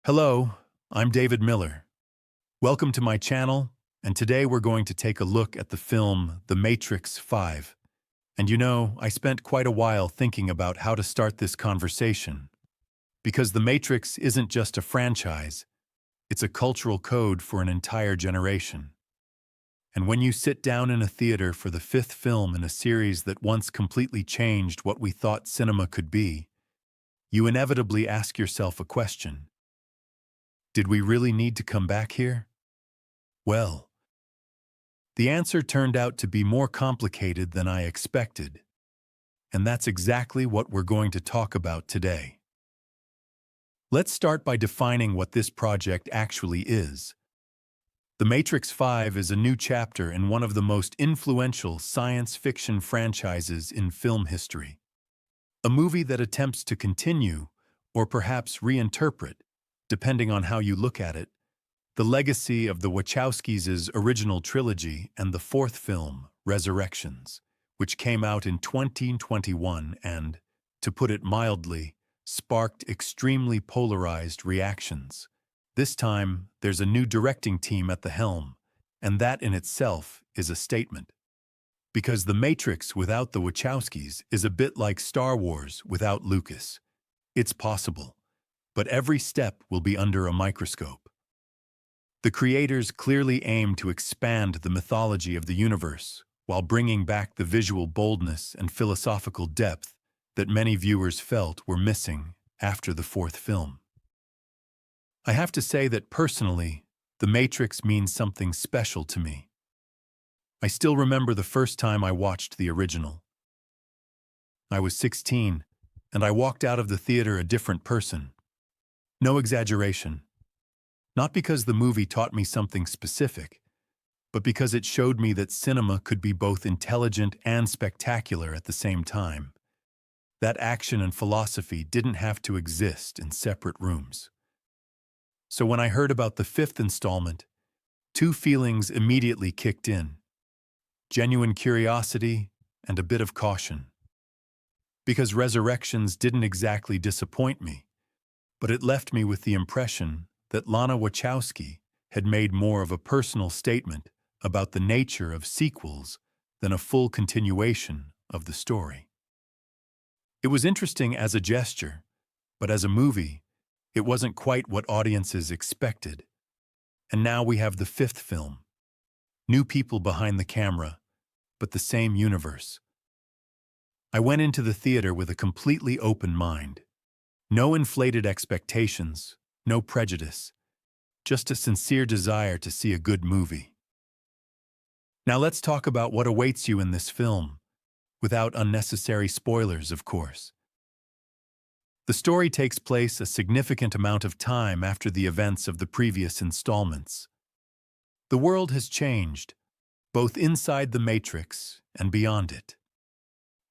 Hello, I'm David Miller. Welcome to my channel, and today we're going to take a look at the film The Matrix 5. And I spent quite a while thinking about how to start this conversation, because The Matrix isn't just a franchise, it's a cultural code for an entire generation. And when you sit down in a theater for the fifth film in a series that once completely changed what we thought cinema could be, you inevitably ask yourself a question. Did we really need to come back here? Well, the answer turned out to be more complicated than I expected, and that's exactly what we're going to talk about today. Let's start by defining what this project actually is. The Matrix 5 is a new chapter in one of the most influential science fiction franchises in film history. A movie that attempts to continue, or perhaps reinterpret, depending on how you look at it, the legacy of the Wachowskis' original trilogy and the fourth film, Resurrections, which came out in 2021 and, to put it mildly, sparked extremely polarized reactions. This time, there's a new directing team at the helm, and that in itself is a statement. Because The Matrix without the Wachowskis is a bit like Star Wars without Lucas. It's possible, but every step will be under a microscope. The creators clearly aim to expand the mythology of the universe while bringing back the visual boldness and philosophical depth that many viewers felt were missing after the fourth film. I have to say that personally, The Matrix means something special to me. I still remember the first time I watched the original. I was 16, and I walked out of the theater a different person. No exaggeration. Not because the movie taught me something specific, but because it showed me that cinema could be both intelligent and spectacular at the same time. That action and philosophy didn't have to exist in separate rooms. So when I heard about the fifth installment, two feelings immediately kicked in: genuine curiosity and a bit of caution. Because Resurrections didn't exactly disappoint me, but it left me with the impression that Lana Wachowski had made more of a personal statement about the nature of sequels than a full continuation of the story. It was interesting as a gesture, but as a movie, it wasn't quite what audiences expected. And now we have the fifth film. New people behind the camera, but the same universe. I went into the theater with a completely open mind. No inflated expectations, no prejudice, just a sincere desire to see a good movie. Now let's talk about what awaits you in this film, without unnecessary spoilers, of course. The story takes place a significant amount of time after the events of the previous installments. The world has changed, both inside the Matrix and beyond it.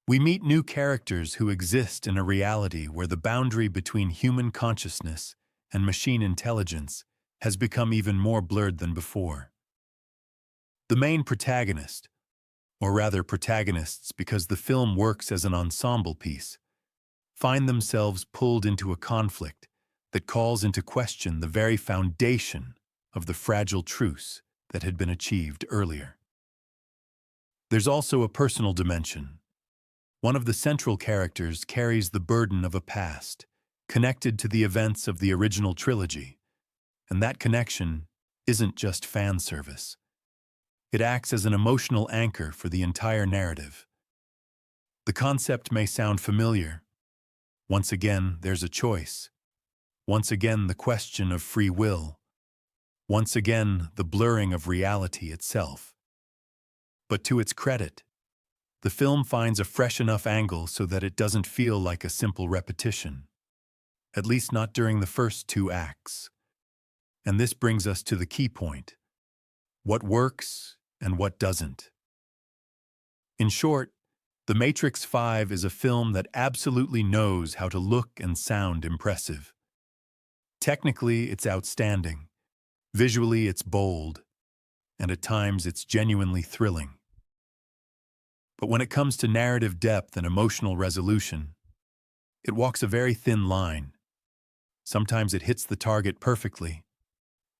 We meet new characters who exist in a reality where the boundary between human consciousness and machine intelligence has become even more blurred than before. The main protagonist, or rather protagonists because the film works as an ensemble piece, find themselves pulled into a conflict that calls into question the very foundation of the fragile truce that had been achieved earlier. There's also a personal dimension. One of the central characters carries the burden of a past, connected to the events of the original trilogy, and that connection isn't just fan service. It acts as an emotional anchor for the entire narrative. The concept may sound familiar. Once again, there's a choice. Once again, the question of free will. Once again, the blurring of reality itself. But to its credit, the film finds a fresh enough angle so that it doesn't feel like a simple repetition. At least not during the first two acts. And this brings us to the key point: what works and what doesn't. In short, The Matrix 5 is a film that absolutely knows how to look and sound impressive. Technically, it's outstanding. Visually, it's bold. And at times, it's genuinely thrilling. But when it comes to narrative depth and emotional resolution, it walks a very thin line. Sometimes it hits the target perfectly,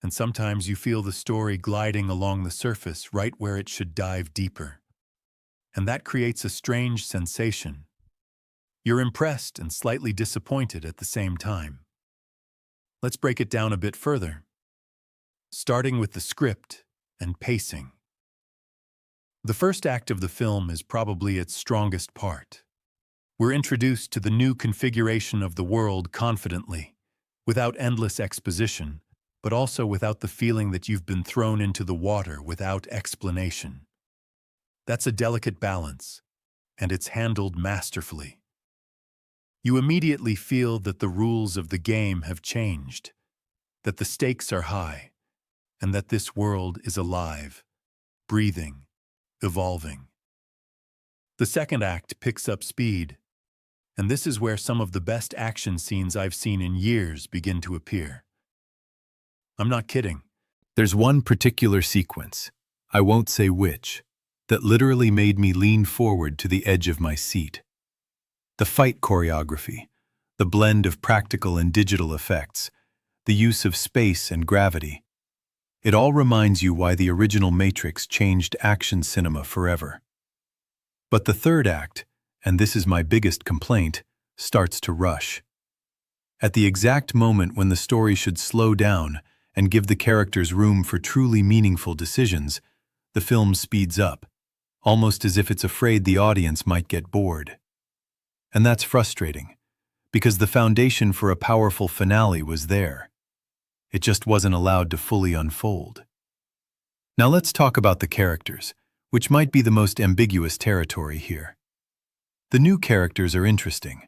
and sometimes you feel the story gliding along the surface right where it should dive deeper. And that creates a strange sensation. You're impressed and slightly disappointed at the same time. Let's break it down a bit further, starting with the script and pacing. The first act of the film is probably its strongest part. We're introduced to the new configuration of the world confidently, without endless exposition, but also without the feeling that you've been thrown into the water without explanation. That's a delicate balance, and it's handled masterfully. You immediately feel that the rules of the game have changed, that the stakes are high, and that this world is alive, breathing, evolving. The second act picks up speed, and this is where some of the best action scenes I've seen in years begin to appear. I'm not kidding. There's one particular sequence, I won't say which, that literally made me lean forward to the edge of my seat. The fight choreography, the blend of practical and digital effects, the use of space and gravity. It all reminds you why the original Matrix changed action cinema forever. But the third act, and this is my biggest complaint, starts to rush. At the exact moment when the story should slow down and give the characters room for truly meaningful decisions, the film speeds up, almost as if it's afraid the audience might get bored. And that's frustrating, because the foundation for a powerful finale was there. It just wasn't allowed to fully unfold. Now let's talk about the characters, which might be the most ambiguous territory here. The new characters are interesting.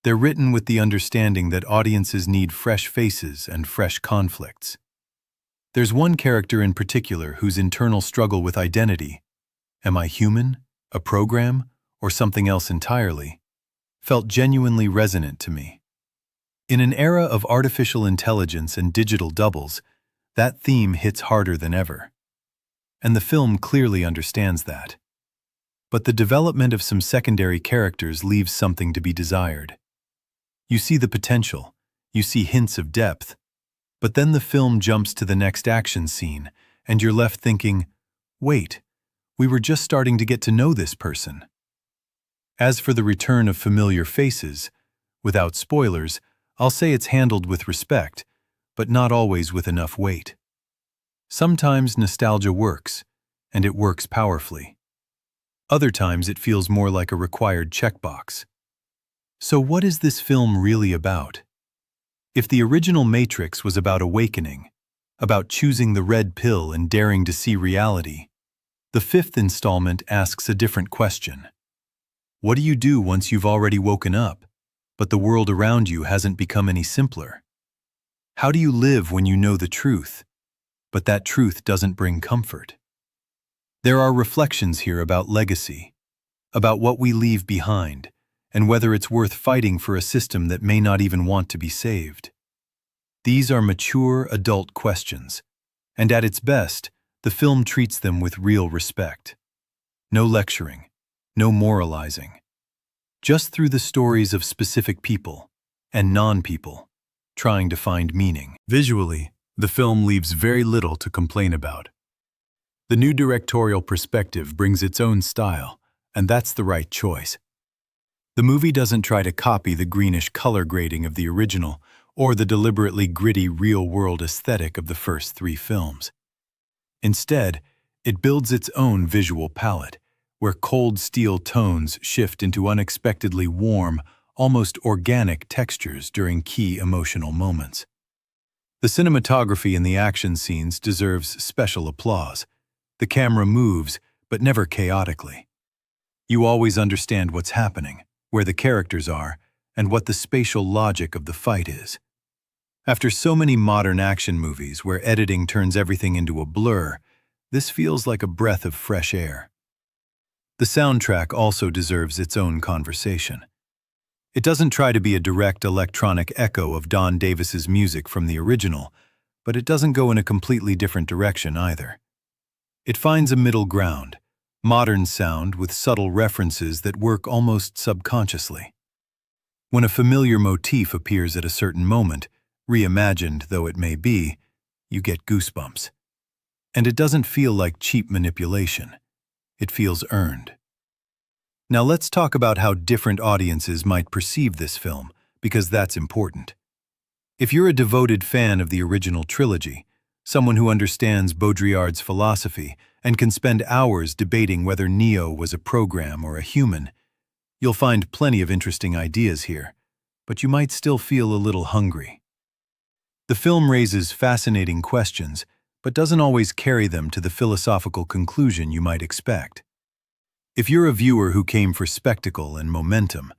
They're written with the understanding that audiences need fresh faces and fresh conflicts. There's one character in particular whose internal struggle with identity, am I human, a program, or something else entirely, felt genuinely resonant to me. In an era of artificial intelligence and digital doubles, that theme hits harder than ever. And the film clearly understands that. But the development of some secondary characters leaves something to be desired. You see the potential, you see hints of depth, but then the film jumps to the next action scene, and you're left thinking, wait, we were just starting to get to know this person. As for the return of familiar faces, without spoilers, I'll say it's handled with respect, but not always with enough weight. Sometimes nostalgia works, and it works powerfully. Other times it feels more like a required checkbox. So what is this film really about? If the original Matrix was about awakening, about choosing the red pill and daring to see reality, the fifth installment asks a different question. What do you do once you've already woken up, but the world around you hasn't become any simpler? How do you live when you know the truth, but that truth doesn't bring comfort? There are reflections here about legacy, about what we leave behind, and whether it's worth fighting for a system that may not even want to be saved. These are mature, adult questions, and at its best, the film treats them with real respect. No lecturing, no moralizing. Just through the stories of specific people and non-people trying to find meaning. Visually, the film leaves very little to complain about. The new directorial perspective brings its own style, and that's the right choice. The movie doesn't try to copy the greenish color grading of the original or the deliberately gritty real-world aesthetic of the first three films. Instead, it builds its own visual palette, where cold steel tones shift into unexpectedly warm, almost organic textures during key emotional moments. The cinematography in the action scenes deserves special applause. The camera moves, but never chaotically. You always understand what's happening, where the characters are, and what the spatial logic of the fight is. After so many modern action movies where editing turns everything into a blur, this feels like a breath of fresh air. The soundtrack also deserves its own conversation. It doesn't try to be a direct electronic echo of Don Davis's music from the original, but it doesn't go in a completely different direction either. It finds a middle ground, modern sound with subtle references that work almost subconsciously. When a familiar motif appears at a certain moment, reimagined though it may be, you get goosebumps. And it doesn't feel like cheap manipulation. It feels earned. Now let's talk about how different audiences might perceive this film, because that's important. If you're a devoted fan of the original trilogy, someone who understands Baudrillard's philosophy and can spend hours debating whether Neo was a program or a human, you'll find plenty of interesting ideas here, but you might still feel a little hungry. The film raises fascinating questions, but doesn't always carry them to the philosophical conclusion you might expect. If you're a viewer who came for spectacle and momentum,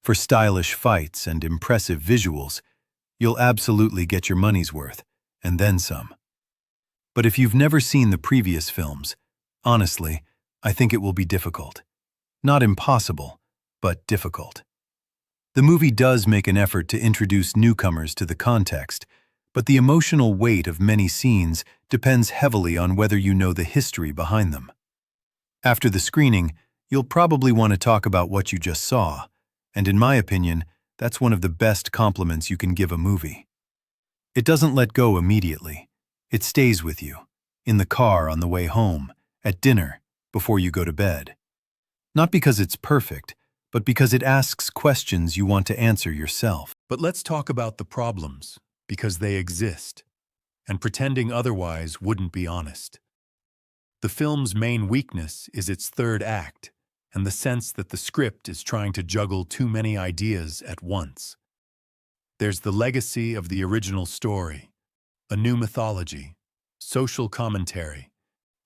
for stylish fights and impressive visuals, you'll absolutely get your money's worth, and then some. But if you've never seen the previous films, honestly, I think it will be difficult. Not impossible, but difficult. The movie does make an effort to introduce newcomers to the context, but the emotional weight of many scenes depends heavily on whether you know the history behind them. After the screening, you'll probably want to talk about what you just saw, and in my opinion, that's one of the best compliments you can give a movie. It doesn't let go immediately. It stays with you, in the car on the way home, at dinner, before you go to bed. Not because it's perfect, but because it asks questions you want to answer yourself. But let's talk about the problems, because they exist, and pretending otherwise wouldn't be honest. The film's main weakness is its third act, and the sense that the script is trying to juggle too many ideas at once. There's the legacy of the original story, a new mythology, social commentary,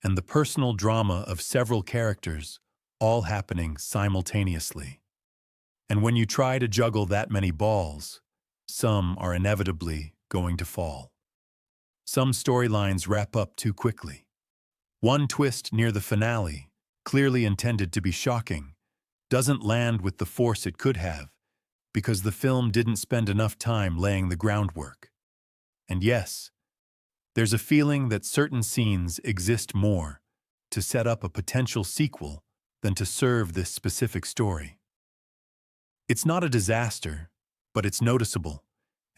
and the personal drama of several characters, all happening simultaneously. And when you try to juggle that many balls, some are inevitably going to fall. Some storylines wrap up too quickly. One twist near the finale, clearly intended to be shocking, doesn't land with the force it could have, because the film didn't spend enough time laying the groundwork. And yes, there's a feeling that certain scenes exist more to set up a potential sequel than to serve this specific story. It's not a disaster, but it's noticeable,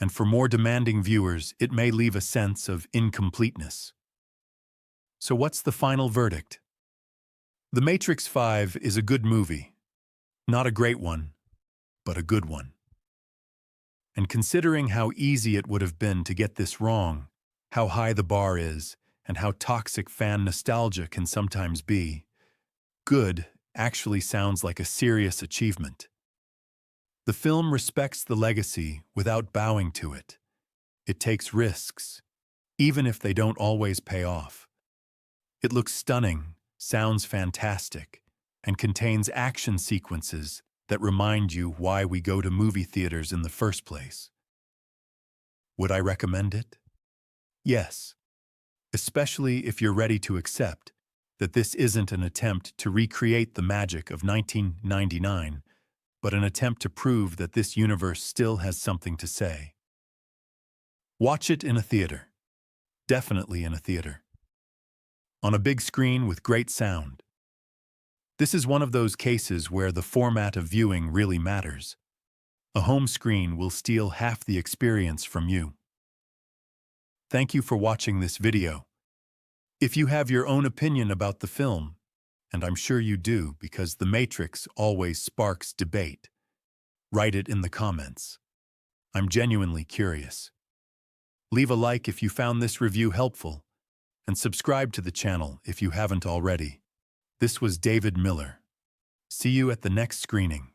and for more demanding viewers, it may leave a sense of incompleteness. So what's the final verdict? The Matrix 5 is a good movie. Not a great one, but a good one. And considering how easy it would have been to get this wrong, how high the bar is, and how toxic fan nostalgia can sometimes be, good actually sounds like a serious achievement. The film respects the legacy without bowing to it. It takes risks, even if they don't always pay off. It looks stunning, sounds fantastic, and contains action sequences that remind you why we go to movie theaters in the first place. Would I recommend it? Yes, especially if you're ready to accept that this isn't an attempt to recreate the magic of 1999, but an attempt to prove that this universe still has something to say. Watch it in a theater. Definitely in a theater. On a big screen with great sound. This is one of those cases where the format of viewing really matters. A home screen will steal half the experience from you. Thank you for watching this video. If you have your own opinion about the film, and I'm sure you do because The Matrix always sparks debate, write it in the comments. I'm genuinely curious. Leave a like if you found this review helpful, and subscribe to the channel if you haven't already. This was David Miller. See you at the next screening.